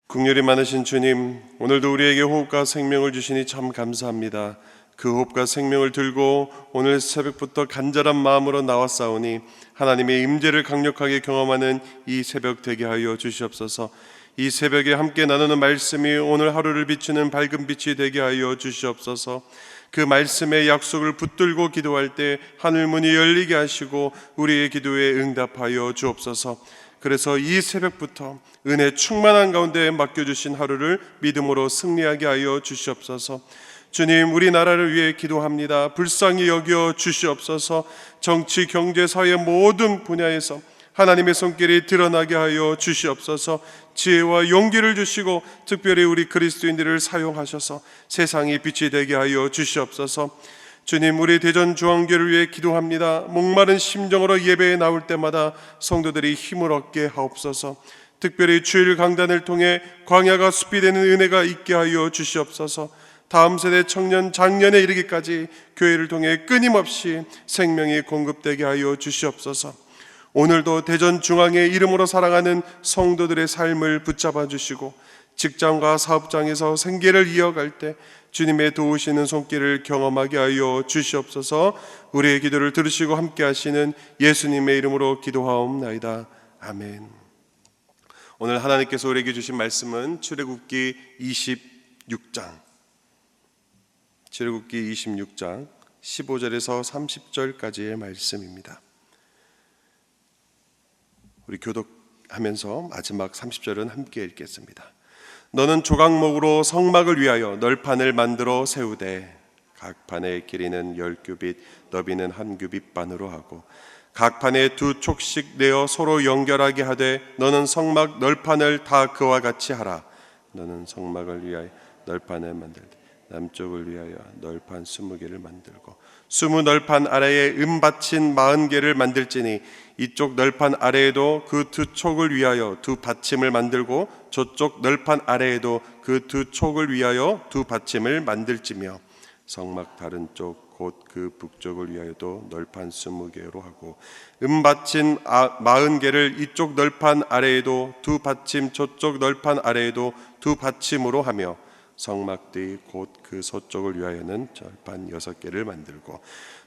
긍휼이 많으신 주님, 오늘도 우리에게 호흡과 생명을 주시니 참 감사합니다. 그 호흡과 생명을 들고 오늘 새벽부터 간절한 마음으로 나왔사오니 하나님의 임재를 강력하게 경험하는 이 새벽 되게 하여 주시옵소서. 이 새벽에 함께 나누는 말씀이 오늘 하루를 비추는 밝은 빛이 되게 하여 주시옵소서. 그 말씀의 약속을 붙들고 기도할 때 하늘문이 열리게 하시고 우리의 기도에 응답하여 주옵소서. 그래서 이 새벽부터 은혜 충만한 가운데 맡겨주신 하루를 믿음으로 승리하게 하여 주시옵소서. 주님, 우리나라를 위해 기도합니다. 불쌍히 여겨 주시옵소서. 정치, 경제, 사회 모든 분야에서 하나님의 손길이 드러나게 하여 주시옵소서. 지혜와 용기를 주시고 특별히 우리 그리스도인들을 사용하셔서 세상이 빛이 되게 하여 주시옵소서. 주님, 우리 대전중앙교회를 위해 기도합니다. 목마른 심정으로 예배에 나올 때마다 성도들이 힘을 얻게 하옵소서. 특별히 주일 강단을 통해 광야가 숲이 되는 은혜가 있게 하여 주시옵소서. 다음 세대 청년 장년에 이르기까지 교회를 통해 끊임없이 생명이 공급되게 하여 주시옵소서. 오늘도 대전중앙의 이름으로 살아가는 성도들의 삶을 붙잡아 주시고 직장과 사업장에서 생계를 이어갈 때 주님의 도우시는 손길을 경험하게 하여 주시옵소서. 우리의 기도를 들으시고 함께 하시는 예수님의 이름으로 기도하옵나이다. 아멘. 오늘 하나님께서 우리에게 주신 말씀은 출애굽기 26장 15절에서 30절까지의 말씀입니다. 우리 교독하면서 마지막 30절은 함께 읽겠습니다. 너는 조각목으로 성막을 위하여 널판을 만들어 세우되 각 판의 길이는 10규빗, 너비는 1규빗 반으로 하고 각 판에 2촉씩 내어 서로 연결하게 하되 너는 성막 널판을 다 그와 같이 하라. 너는 성막을 위하여 널판을 만들되 남쪽을 위하여 널판 20개를 만들고 20 널판 아래에 은받침 40개를 만들지니 이쪽 널판 아래에도 그 2촉을 위하여 2받침을 만들고 저쪽 널판 아래에도 그 2촉을 위하여 2받침을 만들지며 성막 다른 쪽 곧 그 북쪽을 위하여도 널판 20개로 하고 은받침 40개를 이쪽 널판 아래에도 2받침 저쪽 널판 아래에도 2받침으로 하며 성막 뒤 곧 그 서쪽을 위하여는 절판 6개를 만들고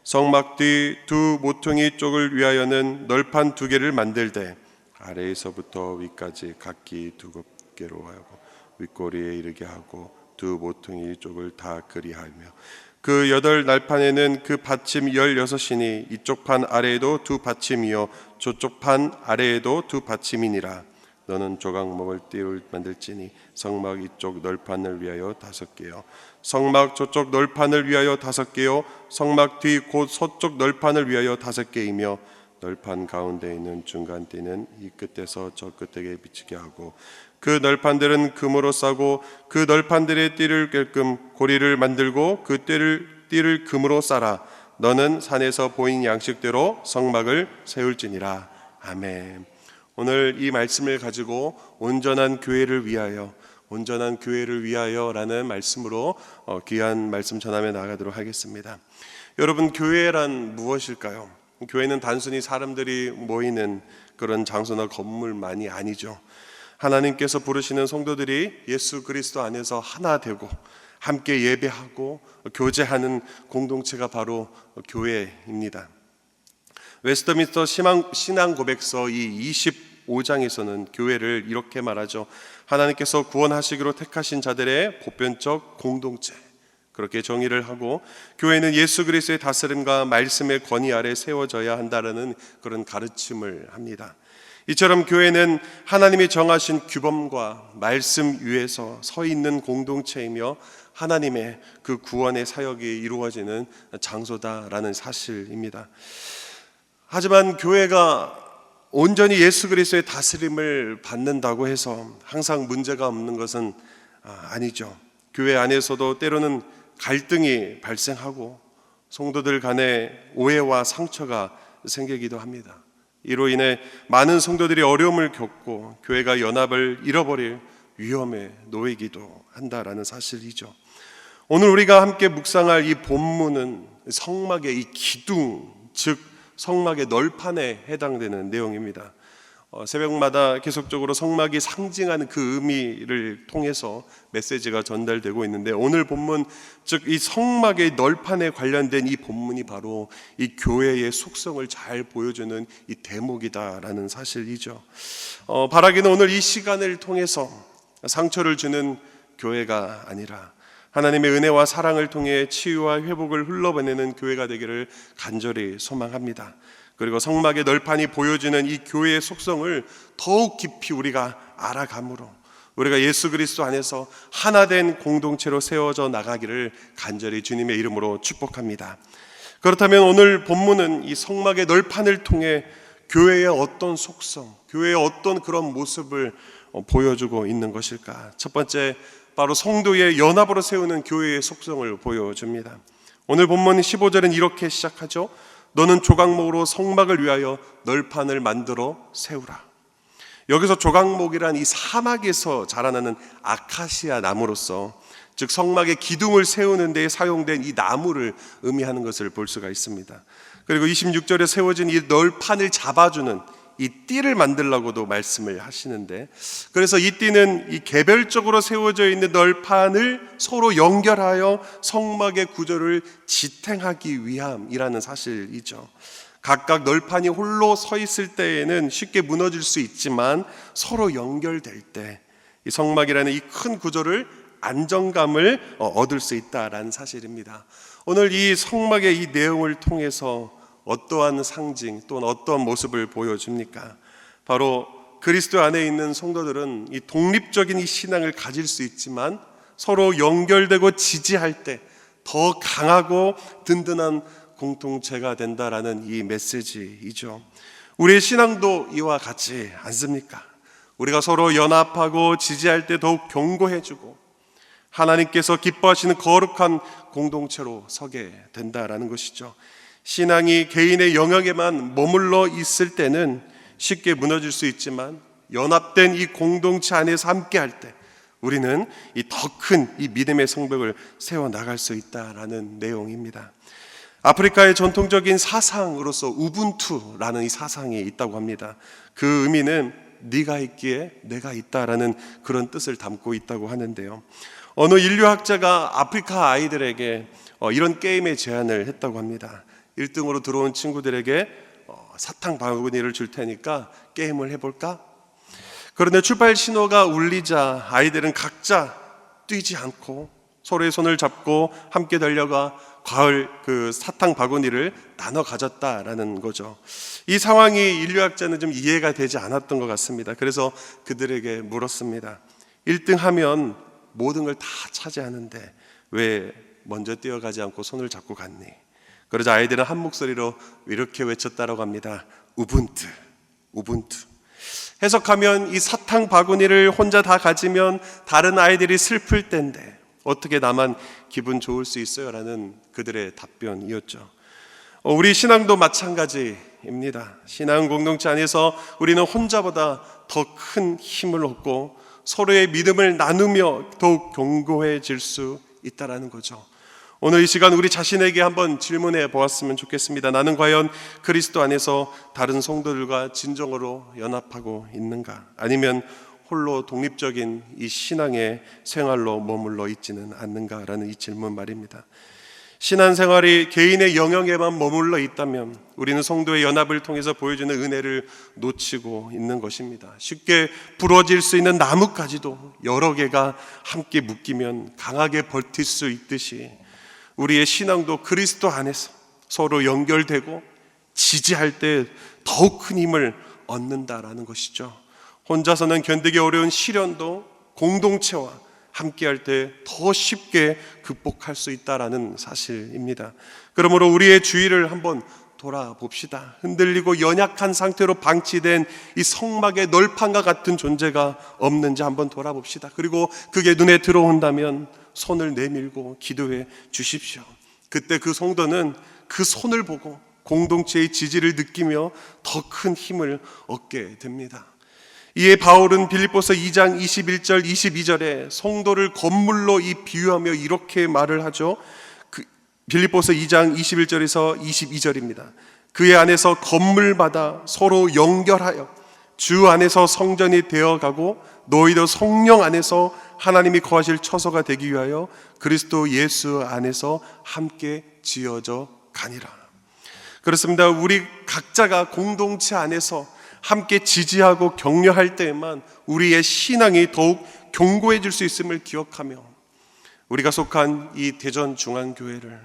성막 뒤 2 모퉁이 쪽을 위하여는 널판 2개를 만들되 아래에서부터 위까지 각기 2겹개로 하고 윗꼬리에 이르게 하고 2 모퉁이 쪽을 다 그리하며 그 8 날판에는 그 받침 16이니 이쪽 판 아래에도 2 받침이요 저쪽 판 아래에도 2 받침이니라. 너는 조각목을 띠를 만들지니 성막 이쪽 널판을 위하여 5개요 성막 저쪽 널판을 위하여 5개요 성막 뒤 곧 서쪽 널판을 위하여 5개이며 널판 가운데 있는 중간 띠는 이 끝에서 저 끝에게 비치게 하고 그 널판들은 금으로 싸고 그 널판들의 띠를 꿰끔 고리를 만들고 그 띠를 금으로 싸라. 너는 산에서 보인 양식대로 성막을 세울지니라. 아멘. 오늘 이 말씀을 가지고 온전한 교회를 위하여라는 말씀으로 귀한 말씀 전하며 나가도록 하겠습니다. 여러분, 교회란 무엇일까요? 교회는 단순히 사람들이 모이는 그런 장소나 건물만이 아니죠. 하나님께서 부르시는 성도들이 예수 그리스도 안에서 하나 되고 함께 예배하고 교제하는 공동체가 바로 교회입니다. 웨스트민스터 신앙 고백서 이 25장에서는 교회를 이렇게 말하죠. 하나님께서 구원하시기로 택하신 자들의 보편적 공동체, 그렇게 정의를 하고 교회는 예수 그리스도의 다스림과 말씀의 권위 아래 세워져야 한다는 그런 가르침을 합니다. 이처럼 교회는 하나님이 정하신 규범과 말씀 위에서 서 있는 공동체이며 하나님의 그 구원의 사역이 이루어지는 장소다라는 사실입니다. 하지만 교회가 온전히 예수 그리스도의 다스림을 받는다고 해서 항상 문제가 없는 것은 아니죠. 교회 안에서도 때로는 갈등이 발생하고 성도들 간에 오해와 상처가 생기기도 합니다. 이로 인해 많은 성도들이 어려움을 겪고 교회가 연합을 잃어버릴 위험에 놓이기도 한다라는 사실이죠. 오늘 우리가 함께 묵상할 이 본문은 성막의 이 기둥, 즉 성막의 널판에 해당되는 내용입니다. 새벽마다 계속적으로 성막이 상징하는 그 의미를 통해서 메시지가 전달되고 있는데, 오늘 본문, 즉 이 성막의 널판에 관련된 이 본문이 바로 이 교회의 속성을 잘 보여주는 이 대목이다라는 사실이죠. 바라기는 오늘 이 시간을 통해서 상처를 주는 교회가 아니라 하나님의 은혜와 사랑을 통해 치유와 회복을 흘러보내는 교회가 되기를 간절히 소망합니다. 그리고 성막의 널판이 보여주는 이 교회의 속성을 더욱 깊이 우리가 알아감으로 우리가 예수 그리스도 안에서 하나된 공동체로 세워져 나가기를 간절히 주님의 이름으로 축복합니다. 그렇다면 오늘 본문은 이 성막의 널판을 통해 교회의 어떤 속성, 교회의 어떤 그런 모습을 보여주고 있는 것일까? 첫 번째, 바로 성도의 연합으로 세우는 교회의 속성을 보여줍니다. 오늘 본문 15절은 이렇게 시작하죠. 너는 조각목으로 성막을 위하여 널판을 만들어 세우라. 여기서 조각목이란 이 사막에서 자라나는 아카시아 나무로서, 즉 성막의 기둥을 세우는 데 사용된 이 나무를 의미하는 것을 볼 수가 있습니다. 그리고 26절에 세워진 이 널판을 잡아주는 이 띠를 만들라고도 말씀을 하시는데, 그래서 이 띠는 이 개별적으로 세워져 있는 널판을 서로 연결하여 성막의 구조를 지탱하기 위함이라는 사실이죠. 각각 널판이 홀로 서 있을 때에는 쉽게 무너질 수 있지만 서로 연결될 때 이 성막이라는 이 큰 구조를 안정감을 얻을 수 있다라는 사실입니다. 오늘 이 성막의 이 내용을 통해서 어떠한 상징 또는 어떠한 모습을 보여줍니까? 바로 그리스도 안에 있는 성도들은 이 독립적인 이 신앙을 가질 수 있지만 서로 연결되고 지지할 때 더 강하고 든든한 공동체가 된다라는 이 메시지이죠. 우리의 신앙도 이와 같지 않습니까? 우리가 서로 연합하고 지지할 때 더욱 견고해지고 하나님께서 기뻐하시는 거룩한 공동체로 서게 된다라는 것이죠. 신앙이 개인의 영역에만 머물러 있을 때는 쉽게 무너질 수 있지만 연합된 이 공동체 안에서 함께할 때 우리는 이 더 큰 이 믿음의 성벽을 세워나갈 수 있다라는 내용입니다. 아프리카의 전통적인 사상으로서 우분투라는 이 사상이 있다고 합니다. 그 의미는 네가 있기에 내가 있다라는 그런 뜻을 담고 있다고 하는데요. 어느 인류학자가 아프리카 아이들에게 이런 게임의 제안을 했다고 합니다. 1등으로 들어온 친구들에게 사탕 바구니를 줄 테니까 게임을 해볼까? 그런데 출발 신호가 울리자 아이들은 각자 뛰지 않고 서로의 손을 잡고 함께 달려가 가을 그 사탕 바구니를 나눠 가졌다라는 거죠. 이 상황이 인류학자는 좀 이해가 되지 않았던 것 같습니다. 그래서 그들에게 물었습니다. 1등 하면 모든 걸 다 차지하는데 왜 먼저 뛰어가지 않고 손을 잡고 갔니? 그러자 아이들은 한 목소리로 이렇게 외쳤다라고 합니다. 우분투, 우분투. 해석하면 이 사탕 바구니를 혼자 다 가지면 다른 아이들이 슬플 텐데 어떻게 나만 기분 좋을 수 있어요? 라는 그들의 답변이었죠. 우리 신앙도 마찬가지입니다. 신앙 공동체 안에서 우리는 혼자보다 더 큰 힘을 얻고 서로의 믿음을 나누며 더욱 견고해질 수 있다는 거죠. 오늘 이 시간 우리 자신에게 한번 질문해 보았으면 좋겠습니다. 나는 과연 그리스도 안에서 다른 성도들과 진정으로 연합하고 있는가? 아니면 홀로 독립적인 이 신앙의 생활로 머물러 있지는 않는가라는 이 질문 말입니다. 신앙생활이 개인의 영역에만 머물러 있다면 우리는 성도의 연합을 통해서 보여주는 은혜를 놓치고 있는 것입니다. 쉽게 부러질 수 있는 나뭇가지도 여러 개가 함께 묶이면 강하게 버틸 수 있듯이 우리의 신앙도 그리스도 안에서 서로 연결되고 지지할 때 더욱 큰 힘을 얻는다라는 것이죠. 혼자서는 견디기 어려운 시련도 공동체와 함께할 때 더 쉽게 극복할 수 있다라는 사실입니다. 그러므로 우리의 주의를 한번 돌아봅시다. 흔들리고 연약한 상태로 방치된 이 성막의 널판과 같은 존재가 없는지 한번 돌아봅시다. 그리고 그게 눈에 들어온다면 손을 내밀고 기도해 주십시오. 그때 그 성도는 그 손을 보고 공동체의 지지를 느끼며 더 큰 힘을 얻게 됩니다. 이에 바울은 빌립보서 2장 21절 22절에 성도를 건물로 비유하며 이렇게 말을 하죠. 빌립보서 2장 21절에서 22절입니다. 그의 안에서 건물마다 서로 연결하여 주 안에서 성전이 되어가고 너희도 성령 안에서 하나님이 거하실 처소가 되기 위하여 그리스도 예수 안에서 함께 지어져 가니라. 그렇습니다. 우리 각자가 공동체 안에서 함께 지지하고 격려할 때에만 우리의 신앙이 더욱 견고해질 수 있음을 기억하며 우리가 속한 이 대전중앙교회를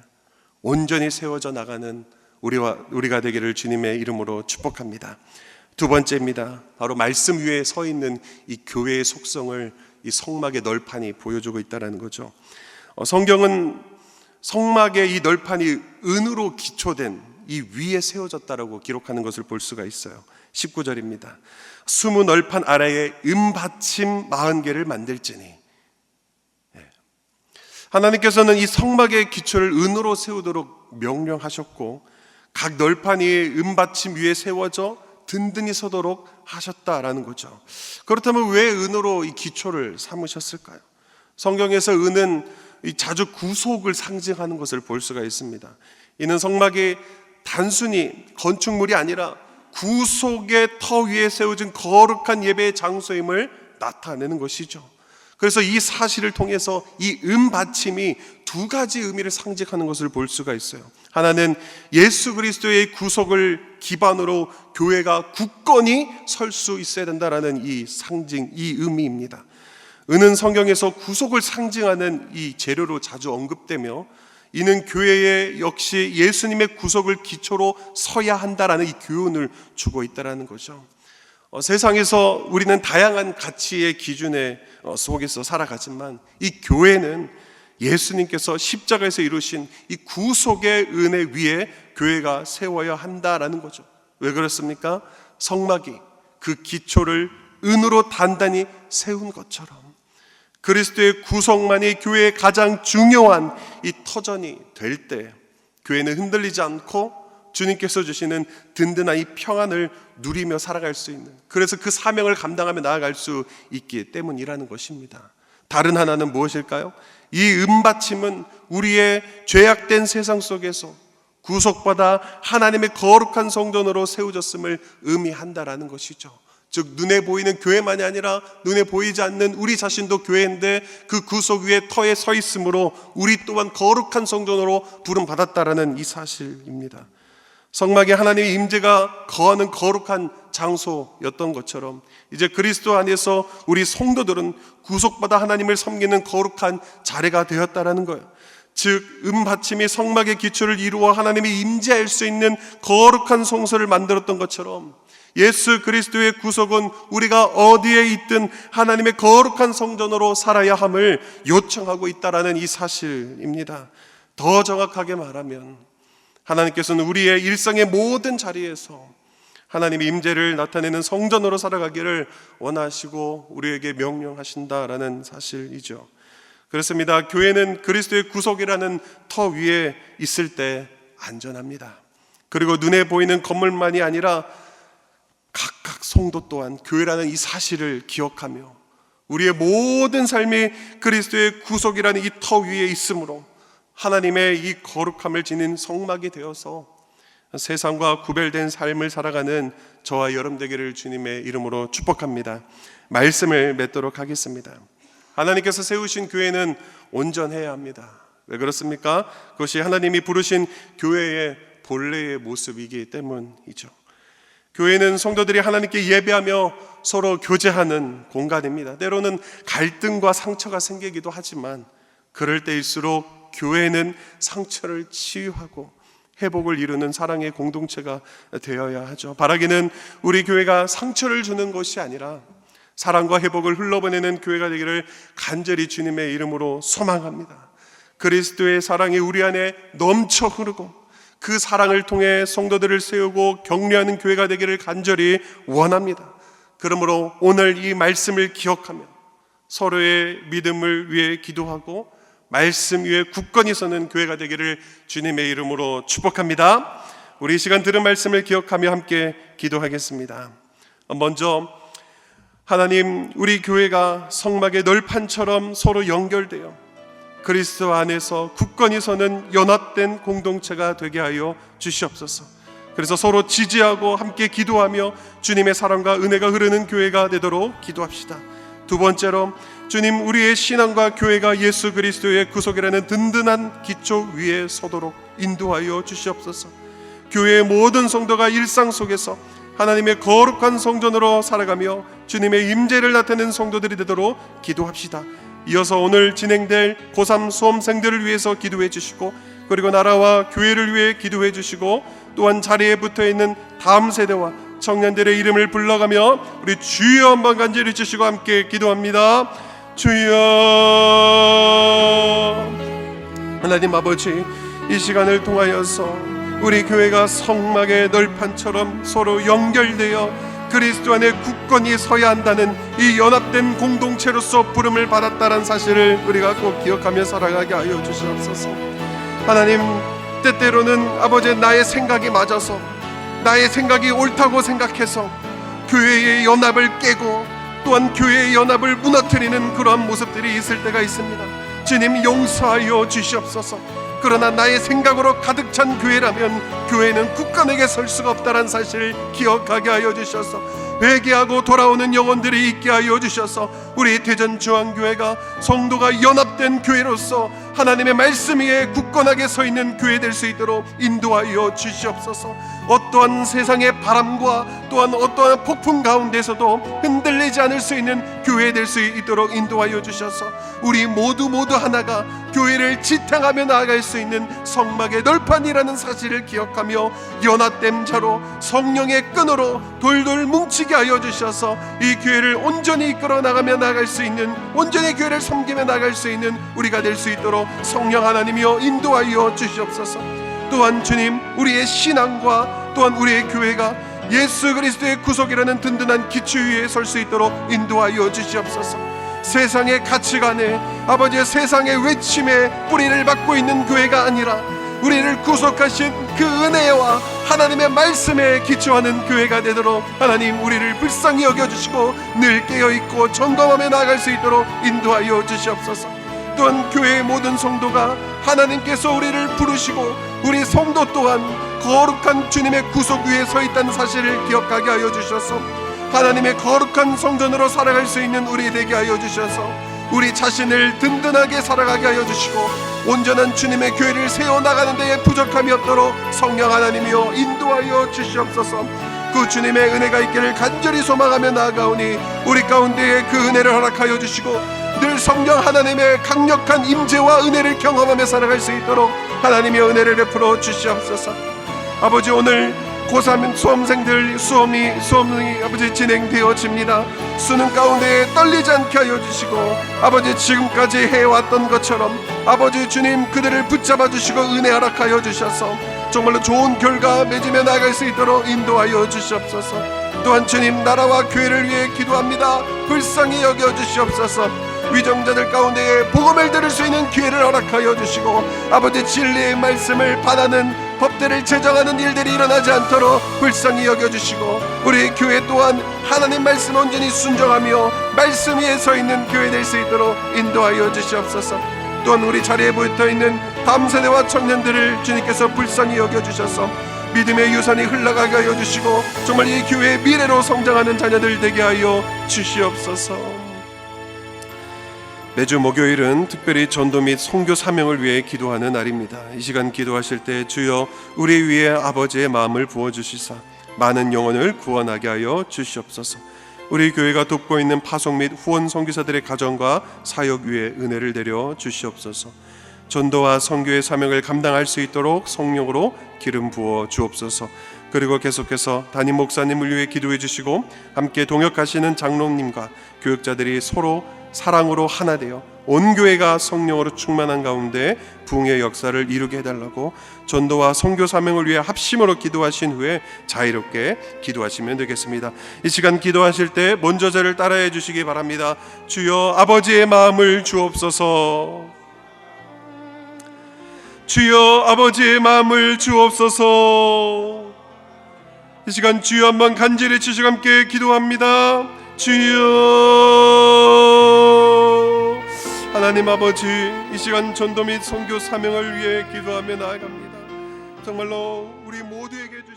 온전히 세워져 나가는 우리가 되기를 주님의 이름으로 축복합니다. 두 번째입니다. 바로 말씀 위에 서 있는 이 교회의 속성을 이 성막의 널판이 보여주고 있다는 거죠. 성경은 성막의 이 널판이 은으로 기초된 이 위에 세워졌다라고 기록하는 것을 볼 수가 있어요. 19절입니다. 수무 널판 아래에 은받침 40개를 만들지니. 하나님께서는 이 성막의 기초를 은으로 세우도록 명령하셨고 각 널판이 은받침 위에 세워져 든든히 서도록 하셨다라는 거죠. 그렇다면 왜 은으로 이 기초를 삼으셨을까요? 성경에서 은은 자주 구속을 상징하는 것을 볼 수가 있습니다. 이는 성막이 단순히 건축물이 아니라 구속의 터 위에 세워진 거룩한 예배의 장소임을 나타내는 것이죠. 그래서 이 사실을 통해서 이 은받침이 두 가지 의미를 상징하는 것을 볼 수가 있어요. 하나는 예수 그리스도의 구속을 기반으로 교회가 굳건히 설 수 있어야 된다라는 이 상징, 이 의미입니다. 은은 성경에서 구속을 상징하는 이 재료로 자주 언급되며 이는 교회에 역시 예수님의 구속을 기초로 서야 한다라는 이 교훈을 주고 있다라는 거죠. 세상에서 우리는 다양한 가치의 기준에 속에서 살아가지만 이 교회는 예수님께서 십자가에서 이루신 이 구속의 은혜 위에 교회가 세워야 한다라는 거죠. 왜 그렇습니까? 성막이 그 기초를 은으로 단단히 세운 것처럼 그리스도의 구속만이 교회의 가장 중요한 이 터전이 될 때 교회는 흔들리지 않고 주님께서 주시는 든든한 이 평안을 누리며 살아갈 수 있는, 그래서 그 사명을 감당하며 나아갈 수 있기 때문이라는 것입니다. 다른 하나는 무엇일까요? 이 은받침은 우리의 죄악된 세상 속에서 구속받아 하나님의 거룩한 성전으로 세워졌음을 의미한다라는 것이죠. 즉 눈에 보이는 교회만이 아니라 눈에 보이지 않는 우리 자신도 교회인데 그 구속 위에 터에 서 있으므로 우리 또한 거룩한 성전으로 부름받았다라는 이 사실입니다. 성막에 하나님의 임재가 거하는 거룩한 장소였던 것처럼 이제 그리스도 안에서 우리 성도들은 구속받아 하나님을 섬기는 거룩한 자리가 되었다라는 거예요. 즉 은받침이 성막의 기초를 이루어 하나님이 임재할 수 있는 거룩한 성소를 만들었던 것처럼 예수 그리스도의 구속은 우리가 어디에 있든 하나님의 거룩한 성전으로 살아야 함을 요청하고 있다라는 이 사실입니다. 더 정확하게 말하면 하나님께서는 우리의 일상의 모든 자리에서 하나님의 임재를 나타내는 성전으로 살아가기를 원하시고 우리에게 명령하신다라는 사실이죠. 그렇습니다. 교회는 그리스도의 구속이라는 터 위에 있을 때 안전합니다. 그리고 눈에 보이는 건물만이 아니라 각각 성도 또한 교회라는 이 사실을 기억하며 우리의 모든 삶이 그리스도의 구속이라는 이 터 위에 있으므로 하나님의 이 거룩함을 지닌 성막이 되어서 세상과 구별된 삶을 살아가는 저와 여러분 되기를 주님의 이름으로 축복합니다. 말씀을 맺도록 하겠습니다. 하나님께서 세우신 교회는 온전해야 합니다. 왜 그렇습니까? 그것이 하나님이 부르신 교회의 본래의 모습이기 때문이죠. 교회는 성도들이 하나님께 예배하며 서로 교제하는 공간입니다. 때로는 갈등과 상처가 생기기도 하지만 그럴 때일수록 교회는 상처를 치유하고 회복을 이루는 사랑의 공동체가 되어야 하죠. 바라기는 우리 교회가 상처를 주는 것이 아니라 사랑과 회복을 흘러보내는 교회가 되기를 간절히 주님의 이름으로 소망합니다. 그리스도의 사랑이 우리 안에 넘쳐 흐르고 그 사랑을 통해 성도들을 세우고 격려하는 교회가 되기를 간절히 원합니다. 그러므로 오늘 이 말씀을 기억하며 서로의 믿음을 위해 기도하고 말씀 위에 굳건히 서는 교회가 되기를 주님의 이름으로 축복합니다. 우리 이 시간 들은 말씀을 기억하며 함께 기도하겠습니다. 먼저 하나님, 우리 교회가 성막의 널판처럼 서로 연결되어 그리스도 안에서 굳건히 서는 연합된 공동체가 되게 하여 주시옵소서. 그래서 서로 지지하고 함께 기도하며 주님의 사랑과 은혜가 흐르는 교회가 되도록 기도합시다. 두 번째로, 주님, 우리의 신앙과 교회가 예수 그리스도의 구속이라는 든든한 기초 위에 서도록 인도하여 주시옵소서. 교회의 모든 성도가 일상 속에서 하나님의 거룩한 성전으로 살아가며 주님의 임재를 나타내는 성도들이 되도록 기도합시다. 이어서 오늘 진행될 고3 수험생들을 위해서 기도해 주시고, 그리고 나라와 교회를 위해 기도해 주시고, 또한 자리에 붙어있는 다음 세대와 청년들의 이름을 불러가며 우리 주여 한번 간절히 주시고 함께 기도합니다. 주여. 하나님 아버지, 이 시간을 통하여서 우리 교회가 성막의 널판처럼 서로 연결되어 그리스도 안에 굳건히 서야 한다는 이 연합된 공동체로서 부름을 받았다는 사실을 우리가 꼭 기억하며 살아가게 하여 주시옵소서. 하나님, 때때로는 아버지, 나의 생각이 맞아서, 나의 생각이 옳다고 생각해서 교회의 연합을 깨고 또한 교회의 연합을 무너뜨리는 그러한 모습들이 있을 때가 있습니다. 주님, 용서하여 주시옵소서. 그러나 나의 생각으로 가득 찬 교회라면 교회는 굳건하게 설 수가 없다는 사실을 기억하게 하여 주셔서 회개하고 돌아오는 영혼들이 있게 하여 주셔서 우리 대전중앙교회가 성도가 연합된 교회로서 하나님의 말씀 위에 굳건하게 서 있는 교회 될 수 있도록 인도하여 주시옵소서. 어떠한 세상의 바람과 또한 어떠한 폭풍 가운데서도 흔들리지 않을 수 있는 교회 될 수 있도록 인도하여 주셔서 우리 모두 하나가 교회를 지탱하며 나아갈 수 있는 성막의 널판이라는 사실을 기억하며 연합된 자로 성령의 끈으로 돌돌 뭉치게 하여 주셔서 이 교회를 온전히 이끌어 나가며 나아갈 수 있는, 온전히 교회를 섬기며 나아갈 수 있는 우리가 될 수 있도록 성령 하나님이여 인도하여 주시옵소서. 또한 주님, 우리의 신앙과 또한 우리의 교회가 예수 그리스도의 구속이라는 든든한 기초 위에 설 수 있도록 인도하여 주시옵소서. 세상의 가치관에, 아버지의 세상의 외침에 뿌리를 받고 있는 교회가 아니라 우리를 구속하신 그 은혜와 하나님의 말씀에 기초하는 교회가 되도록 하나님, 우리를 불쌍히 여겨주시고 늘 깨어있고 점검하며 나아갈 수 있도록 인도하여 주시옵소서. 또한 교회의 모든 성도가 하나님께서 우리를 부르시고 우리 성도 또한 거룩한 주님의 구속 위에 서 있다는 사실을 기억하게 하여 주셔서 하나님의 거룩한 성전으로 살아갈 수 있는 우리 되게 하여 주셔서 우리 자신을 든든하게 살아가게 하여 주시고 온전한 주님의 교회를 세워나가는 데에 부족함이 없도록 성령 하나님이여 인도하여 주시옵소서. 그 주님의 은혜가 있기를 간절히 소망하며 나아가오니 우리 가운데에 그 은혜를 허락하여 주시고 늘 성령 하나님의 강력한 임재와 은혜를 경험하며 살아갈 수 있도록 하나님의 은혜를 베풀어 주시옵소서. 아버지, 오늘 고3 수험생들 수험이 아버지 진행되어집니다. 수능 가운데 떨리지 않게 하여 주시고 아버지, 지금까지 해왔던 것처럼 아버지 주님 그들을 붙잡아 주시고 은혜 허락하여 주셔서 정말로 좋은 결과 맺으며 나아갈 수 있도록 인도하여 주시옵소서. 또한 주님, 나라와 교회를 위해 기도합니다. 불쌍히 여겨 주시옵소서. 위정자들 가운데에 복음을 들을 수 있는 기회를 허락하여 주시고 아버지, 진리의 말씀을 반하는 법들을 제정하는 일들이 일어나지 않도록 불쌍히 여겨주시고 우리 교회 또한 하나님 말씀 온전히 순종하며 말씀 위에 서 있는 교회 될 수 있도록 인도하여 주시옵소서. 또한 우리 자리에 붙어있는 다음 세대와 청년들을 주님께서 불쌍히 여겨주셔서 믿음의 유산이 흘러가게 하여 주시고 정말 이 교회의 미래로 성장하는 자녀들 되게 하여 주시옵소서. 매주 목요일은 특별히 전도 및 선교 사명을 위해 기도하는 날입니다. 이 시간 기도하실 때 주여 우리 위에 아버지의 마음을 부어주시사 많은 영혼을 구원하게 하여 주시옵소서. 우리 교회가 돕고 있는 파송 및 후원 선교사들의 가정과 사역 위에 은혜를 내려 주시옵소서. 전도와 선교의 사명을 감당할 수 있도록 성령으로 기름 부어 주옵소서. 그리고 계속해서 담임 목사님을 위해 기도해 주시고 함께 동역하시는 장로님과 교육자들이 서로 사랑으로 하나 되어 온 교회가 성령으로 충만한 가운데 부흥의 역사를 이루게 해달라고 전도와 선교 사명을 위해 합심으로 기도하신 후에 자유롭게 기도하시면 되겠습니다. 이 시간 기도하실 때 먼저 저를 따라해 주시기 바랍니다. 주여 아버지의 마음을 주옵소서. 주여 아버지의 마음을 주옵소서. 이 시간 주여 한번 간절히 주시고 함께 기도합니다. 주여. 하나님 아버지, 이 시간 전도 및 선교 사명을 위해 기도하며 나아갑니다. 정말로 우리 모두에게 주신